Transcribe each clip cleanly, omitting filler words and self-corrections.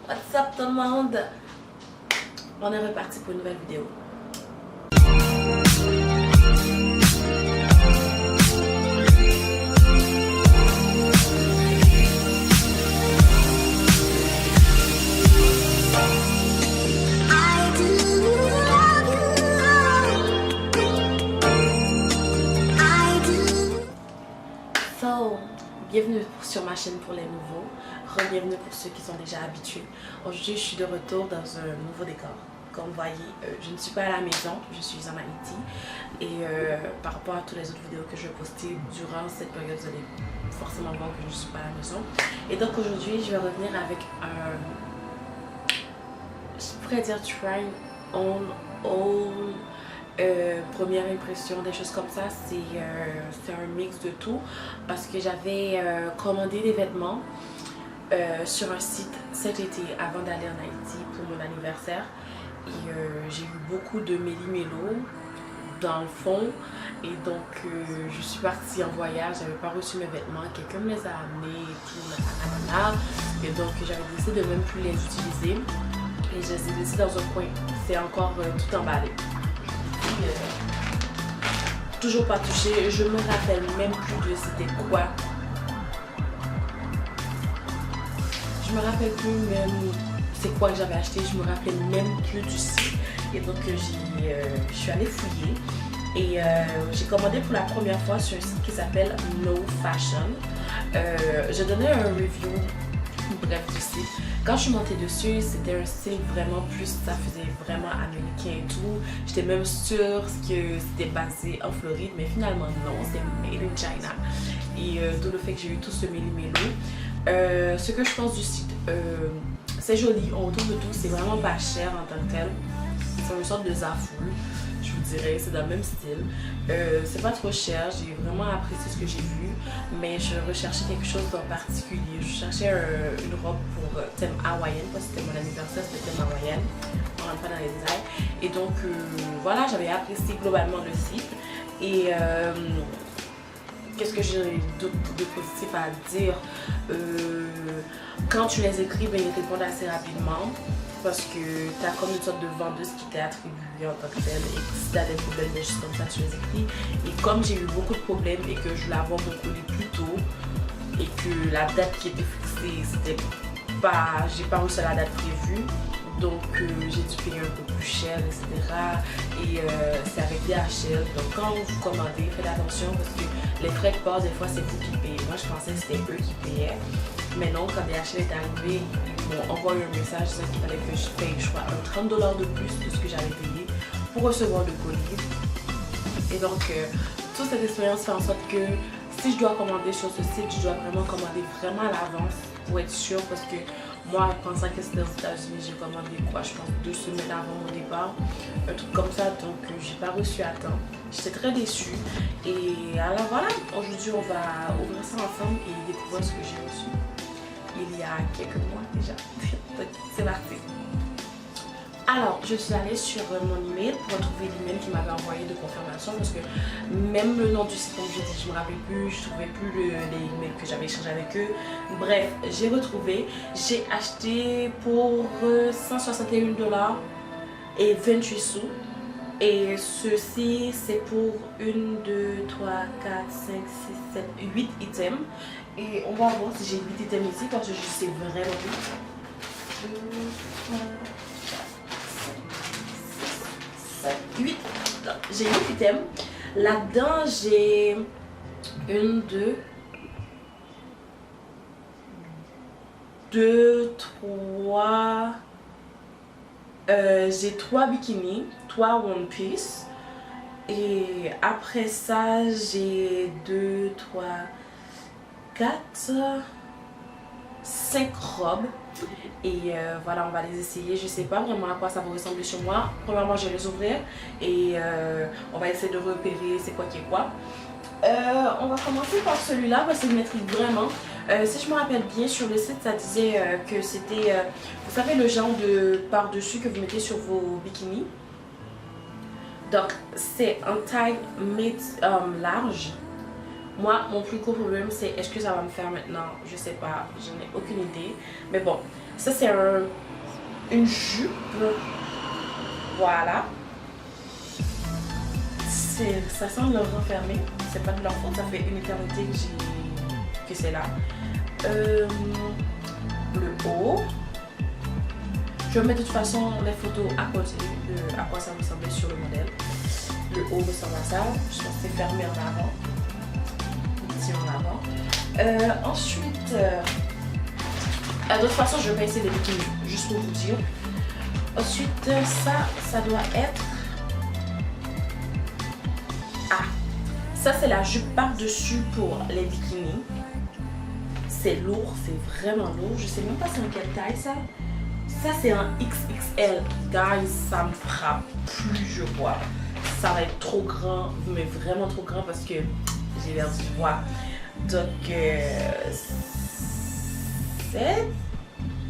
What's up tout le monde? On est reparti pour une nouvelle vidéo. Bienvenue sur ma chaîne pour les nouveaux, re-bienvenue pour ceux qui sont déjà habitués. Aujourd'hui, je suis de retour dans un nouveau décor. Comme vous voyez, je ne suis pas à la maison, je suis en Haïti. Et par rapport à toutes les autres vidéos que je vais poster durant cette période, vous allez forcément voir que je ne suis pas à la maison. Et donc aujourd'hui, je vais revenir avec un, je pourrais dire try on all. Première impression, des choses comme ça, c'est un mix de tout parce que j'avais commandé des vêtements sur un site cet été avant d'aller en Haïti pour mon anniversaire et j'ai eu beaucoup de méli-mélo dans le fond et donc je suis partie en voyage, j'avais pas reçu mes vêtements, quelqu'un me les a amenés et tout, et donc j'avais décidé de même plus les utiliser et je les ai laissés dans un coin, c'est encore tout emballé. Toujours pas touché, je me rappelle même plus de c'était quoi. Je me rappelle plus même c'est quoi que j'avais acheté, je me rappelle même plus du site. Et donc je suis allée fouiller et j'ai commandé pour la première fois sur un site qui s'appelle No Fashion. Je donnais un review bref du site. Quand je suis montée dessus, c'était un style vraiment plus, ça faisait vraiment américain et tout. J'étais même sûre que c'était basé en Floride, mais finalement non, c'est made in China. Et d'où le fait que j'ai eu tout ce méli-mélo. Ce que je pense du site, c'est joli, on retrouve de tout, c'est vraiment pas cher en tant que tel. C'est une sorte de Zaful, je vous dirais, c'est dans le même style. C'est pas trop cher, j'ai vraiment apprécié ce que j'ai vu, mais je recherchais quelque chose en particulier. Je cherchais une robe pour thème hawaïenne, parce que c'était mon anniversaire, c'était thème hawaïenne. On rentre pas dans les détails. Et donc voilà, j'avais apprécié globalement le site. Et qu'est-ce que j'ai de positif à dire? Quand tu les écris, ben, ils répondent assez rapidement. Parce que tu as comme une sorte de vendeuse qui t'est attribuée en tant que telle et si tu as des problèmes, des choses comme ça, tu les écris. Et comme j'ai eu beaucoup de problèmes et que je voulais avoir mon colis plus tôt et que la date qui était fixée, c'était pas, j'ai pas reçu la date prévue, donc j'ai dû payer un peu plus cher, etc. Et c'est avec DHL, donc quand vous commandez, faites attention parce que les frais de port, des fois c'est vous qui payez. Moi je pensais que c'était eux qui payaient. Mais non, quand DHL est arrivé, ils m'ont envoyé un message disant qu'il fallait que je paye, je crois, un 30 $ de plus de ce que j'avais payé pour recevoir le colis. Et donc, toute cette expérience fait en sorte que si je dois commander sur ce site, je dois vraiment commander vraiment à l'avance pour être sûre. Parce que moi, pensant que c'était aux États-Unis, j'ai commandé quoi, je pense 2 semaines avant mon départ, un truc comme ça, donc j'ai pas reçu à temps. J'étais très déçue. Et alors voilà, aujourd'hui on va ouvrir ça ensemble et découvrir ce que j'ai reçu il y a quelques mois déjà. C'est parti. Alors, je suis allée sur mon email pour retrouver l'email qui m'avait envoyé de confirmation parce que même le nom du site, comme je dis, je me rappelle plus, je trouvais plus les emails que j'avais échangés avec eux. Bref, j'ai retrouvé, j'ai acheté pour 161 $ et 28 sous. Et ceci, c'est pour 1, 2, 3, 4, 5, 6, 7, 8 items. Et on va voir si j'ai 8 items ici parce que je sais vraiment plus. 2, 3, 4, 5, 6, 7, 8. J'ai 8 items. Là-dedans, j'ai 1, 2, 3. J'ai 3 bikinis, 3 One Piece. Et après ça, j'ai 2, 3, 4, 5 robes. Et voilà, on va les essayer. Je sais pas vraiment à quoi ça va ressembler sur moi. Premièrement, je vais les ouvrir et on va essayer de repérer c'est quoi qui est quoi. On va commencer par celui-là parce qu'il m'intrigue vraiment. Si je me rappelle bien, sur le site, ça disait que c'était, vous savez, le genre de par-dessus que vous mettez sur vos bikinis. Donc, c'est un taille large. Moi, mon plus gros problème, c'est est-ce que ça va me faire maintenant? Je sais pas, j'en ai aucune idée. Mais bon, Ça c'est une jupe. Voilà. Ça semble renfermé. C'est pas de leur faute, ça fait une éternité que c'est là. Le haut. Je mets de toute façon les photos à côté de à quoi ça ressemblait sur le modèle. Le haut ressemble à ça. Je pense que c'est fermé en avant. Ici en avant. Ensuite, de toute façon, je vais essayer des bikinis juste pour vous dire. Ensuite, ça doit être. Ah, ça c'est la jupe par-dessus pour les bikinis. C'est lourd, c'est vraiment lourd. Je sais même pas c'est en quelle taille ça. Ça c'est un XXL. Guys, ça me frappe plus je vois. Ça va être trop grand, mais vraiment trop grand parce que j'ai perdu du poids. Donc, c'est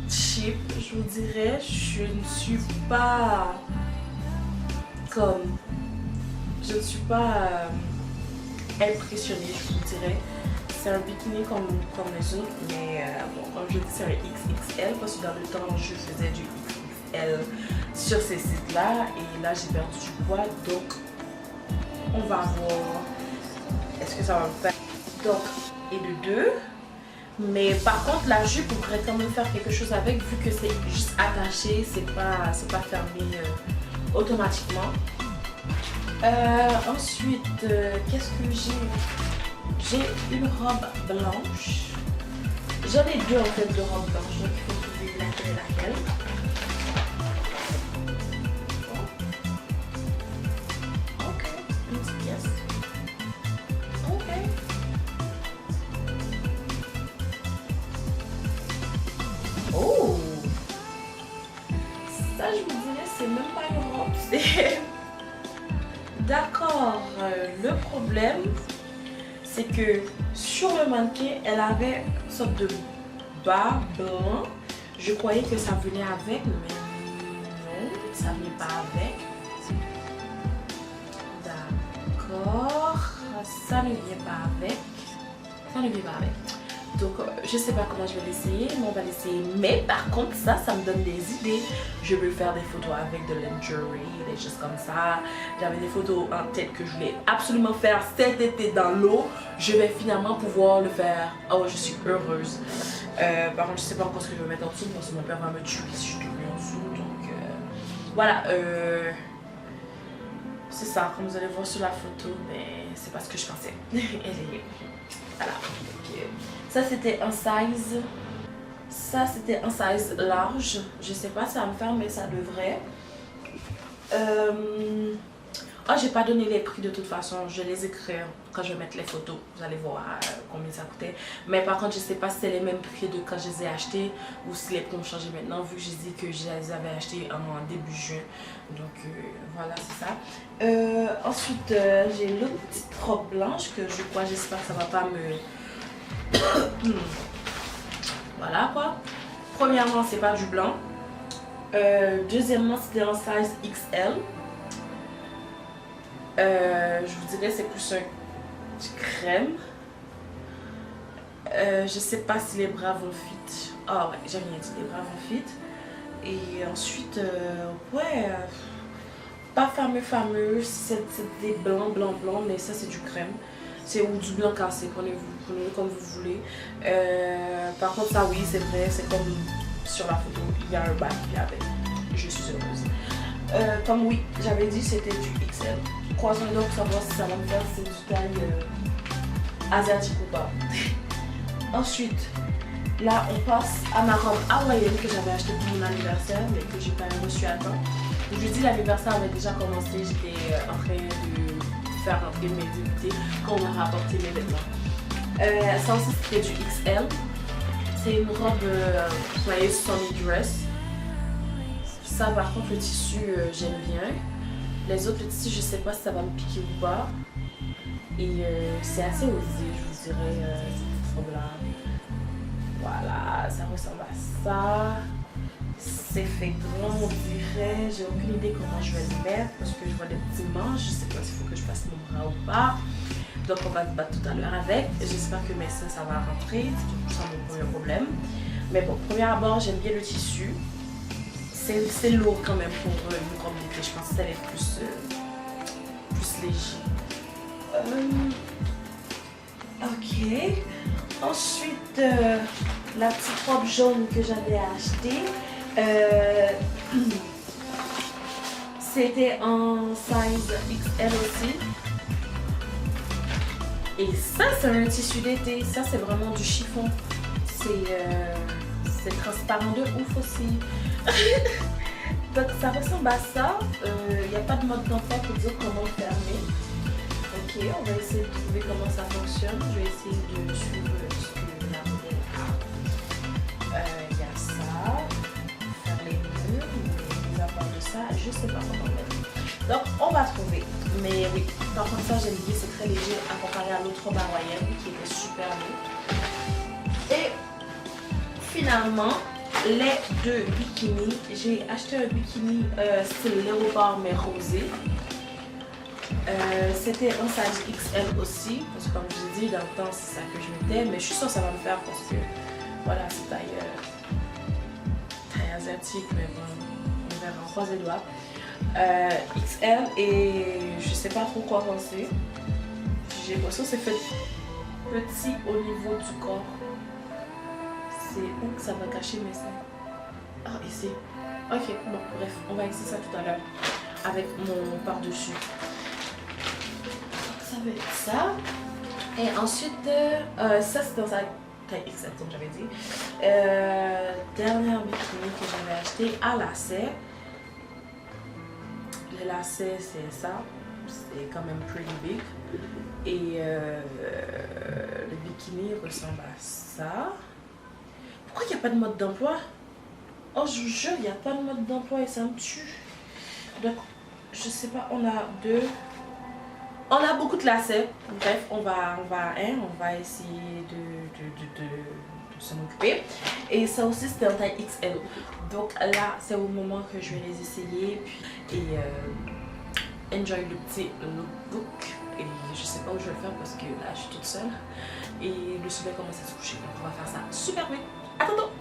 cheap, je vous dirais. Je ne suis pas comme... Je ne suis pas impressionnée, je vous dirais. C'est un bikini comme les autres, mais bon, comme je dis, c'est un XXL parce que dans le temps, je faisais du XXL sur ces sites-là et là, j'ai perdu du poids, donc on va voir est-ce que ça va me faire. Donc, et de deux. Mais par contre, la jupe, on pourrait quand même faire quelque chose avec vu que c'est juste attaché, c'est pas fermé automatiquement. Ensuite, qu'est-ce que j'ai? J'ai une robe blanche. J'en ai deux en fait de robes blanches, donc il faut trouver laquelle est laquelle. Ok, une petite pièce. Ok. Oh! Ça, je vous dirais, c'est même pas une robe, c'est... D'accord, le problème, c'est que sur le mannequin, elle avait une sorte de bas blanc. Je croyais que ça venait avec, mais non, ça ne venait pas avec. D'accord, ça ne vient pas avec. Ça ne vient pas avec. Donc, je sais pas comment je vais l'essayer, mais on va l'essayer. Mais par contre, ça me donne des idées. Je veux faire des photos avec de lingerie, des choses comme ça. J'avais des photos en tête que je voulais absolument faire cet été dans l'eau. Je vais finalement pouvoir le faire. Oh, je suis heureuse. Par contre, je sais pas encore ce que je vais mettre en dessous parce que mon père va me tuer si je tourne en dessous. Donc, voilà. C'est ça, comme vous allez voir sur la photo, mais c'est pas ce que je pensais. Voilà. Donc, ça c'était un size. Ça c'était un size large. Je sais pas si ça va me faire, mais ça devrait. Oh, j'ai pas donné les prix de toute façon. Je les écrire quand je vais mettre les photos. Vous allez voir combien ça coûtait. Mais par contre, je sais pas si c'est les mêmes prix de quand je les ai achetés ou si les prix ont changé maintenant, vu que j'ai dit que je les avais achetés en début juin. Donc voilà, c'est ça. Ensuite, j'ai l'autre petite robe blanche que je crois, j'espère que ça va pas me... Voilà quoi. Premièrement, c'est pas du blanc. Deuxièmement, c'était un size XL. Je vous dirais c'est plus un crème. Je sais pas si les bras vont fit. Ah ouais, j'ai rien dit, les bras vont fit. Et ensuite, ouais, pas fameux, c'est des blancs, mais ça c'est du crème. C'est ou du blanc cassé, prenez-le comme vous voulez. Par contre, ça oui, c'est vrai, c'est comme sur la photo, il y a un bac qui avait. Je suis heureuse. Comme oui, j'avais dit, c'était du XL. Croisons les doigts pour savoir si ça va me faire, c'est du taille asiatique ou pas. Ensuite, là on passe à ma robe hawaïenne que j'avais achetée pour mon anniversaire mais que j'ai pas reçu à temps. Je dis l'anniversaire avait déjà commencé, j'étais en train de faire rentrer mes invités quand on m'a rapporté mes vêtements. Ça aussi c'était du XL. C'est une robe voyez, semi dress. Ça par contre le tissu j'aime bien. Les autres tissus je sais pas si ça va me piquer ou pas. Et c'est assez osé je vous dirais cette robe là. Voilà, ça ressemble à ça. C'est fait grand, on dirait. J'ai aucune idée comment je vais le mettre parce que je vois des petits manches. Je sais pas s'il faut que je fasse mon bras ou pas. Donc on va se battre tout à l'heure avec. J'espère que mes seins ça va rentrer. C'est tout ça mon premier problème. Mais bon, premier abord, j'aime bien le tissu. C'est lourd quand même pour une robe d'été. Je pense que ça va être plus léger. Ok. Ensuite, la petite robe jaune que j'avais achetée. C'était en size XL aussi. Et ça, c'est un tissu d'été. Ça, c'est vraiment du chiffon. C'est transparent de ouf aussi. Donc, ça ressemble à ça. Il n'y a pas de mode d'emploi pour dire comment le fermer. Ok, on va essayer de trouver comment ça fonctionne. Je vais essayer de suivre ce que la modèle a. Il y a ça. Faire les nœuds. Mais à part de ça, je ne sais pas comment mettre. Donc, on va trouver. Mais oui, par contre, ça, j'aime bien. C'est très léger à comparer à l'autre robe hawaïenne qui était super beau. Et finalement, les deux bikinis. J'ai acheté un bikini style léopard mais rosé. C'était un size XL aussi. Parce que comme je vous ai dit, dans le temps, c'est ça que je mettais. Mais je suis sûre que ça va me faire parce que voilà, c'est taille asiatique. Mais bon, on verra, on croise les doigts. XL et je sais pas trop quoi penser. J'ai l'impression que c'est fait petit au niveau du corps. C'est où que ça va cacher mes seins? Ah, ici. Ok, bon, bref, on va essayer ça tout à l'heure avec mon par-dessus. Ça va être ça. Et ensuite, ça c'est dans sa taille XL, comme j'avais dit. Dernière bikini que j'avais acheté à lacets. Le lacet, c'est ça. C'est quand même pretty big. Et le bikini ressemble à ça. Pourquoi il n'y a pas de mode d'emploi? Oh, je vous jure, il n'y a pas de mode d'emploi et ça me tue. Donc, je sais pas, on a deux. On a beaucoup de lacets. Bref, on va essayer de s'en occuper. Et ça aussi, c'était en taille XL. Donc là, c'est au moment que je vais les essayer. Et enjoy le petit look. Et je sais pas où je vais le faire parce que là, je suis toute seule. Et le soleil commence à se coucher. Donc on va faire ça super vite. À tantôt!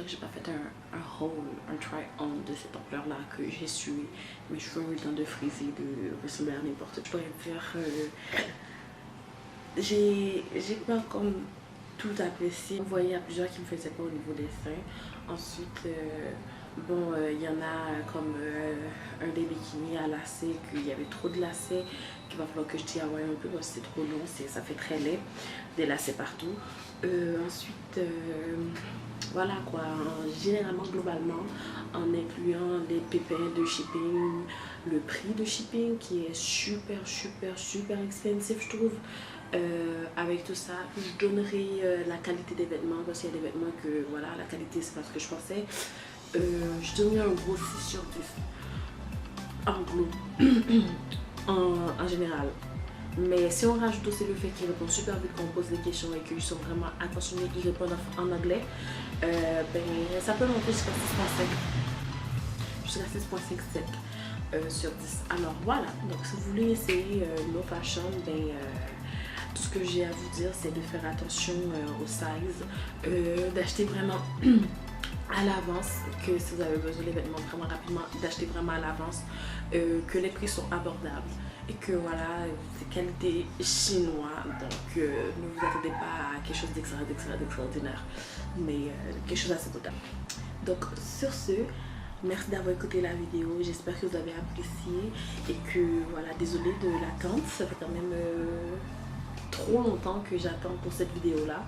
que j'ai pas fait un haul, un try-on de cette ampleur-là, que j'ai sué mes cheveux ont eu le temps de friser, de ressembler à n'importe quoi. Je pourrais faire... j'ai pas comme tout apprécié. On voyait à plusieurs qui me faisaient pas au niveau des seins. Ensuite, bon, il y en a comme un des bikinis à lacets, qu'il y avait trop de lacets, qu'il va falloir que je DIY un peu parce que c'est trop long, ça fait très laid, des lacets partout. Ensuite, voilà quoi, généralement, globalement, en incluant les pépins de shipping, le prix de shipping qui est super expensive, je trouve. Avec tout ça, je donnerai la qualité des vêtements parce qu'il y a des vêtements que voilà, la qualité c'est pas ce que je pensais. Je donnerai un gros 6 sur 10 en gros, en général. Mais si on rajoute aussi le fait qu'ils répondent super vite quand on pose des questions et qu'ils sont vraiment attentionnés, ils répondent en anglais, ben, ça peut monter jusqu'à 6,5. Je suis à 6.57 sur 10. Alors voilà, donc si vous voulez essayer No Fashion, tout ce que j'ai à vous dire, c'est de faire attention au size, d'acheter vraiment à l'avance, que si vous avez besoin des vêtements vraiment rapidement, d'acheter vraiment à l'avance, que les prix sont abordables et que voilà, c'est qualité chinois, donc ne vous attendez pas à quelque chose d'extraordinaire, mais quelque chose assez potable. Donc sur ce, merci d'avoir écouté la vidéo, j'espère que vous avez apprécié et que voilà, désolée de l'attente, ça fait quand même trop longtemps que j'attends pour cette vidéo là.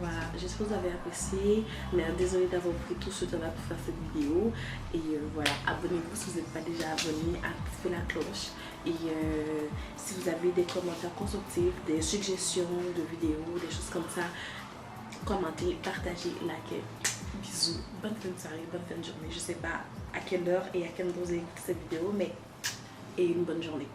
Voilà, j'espère que vous avez apprécié, mais désolée d'avoir pris tout ce temps là pour faire cette vidéo. Et voilà, abonnez-vous si vous n'êtes pas déjà abonné, activez la cloche. Et si vous avez des commentaires constructifs, des suggestions de vidéos, des choses comme ça, commentez, partagez, likez. Bisous, bonne fin de soirée, bonne fin de journée. Je sais pas à quelle heure et à quelle heure vous écoutez cette vidéo, mais une bonne journée.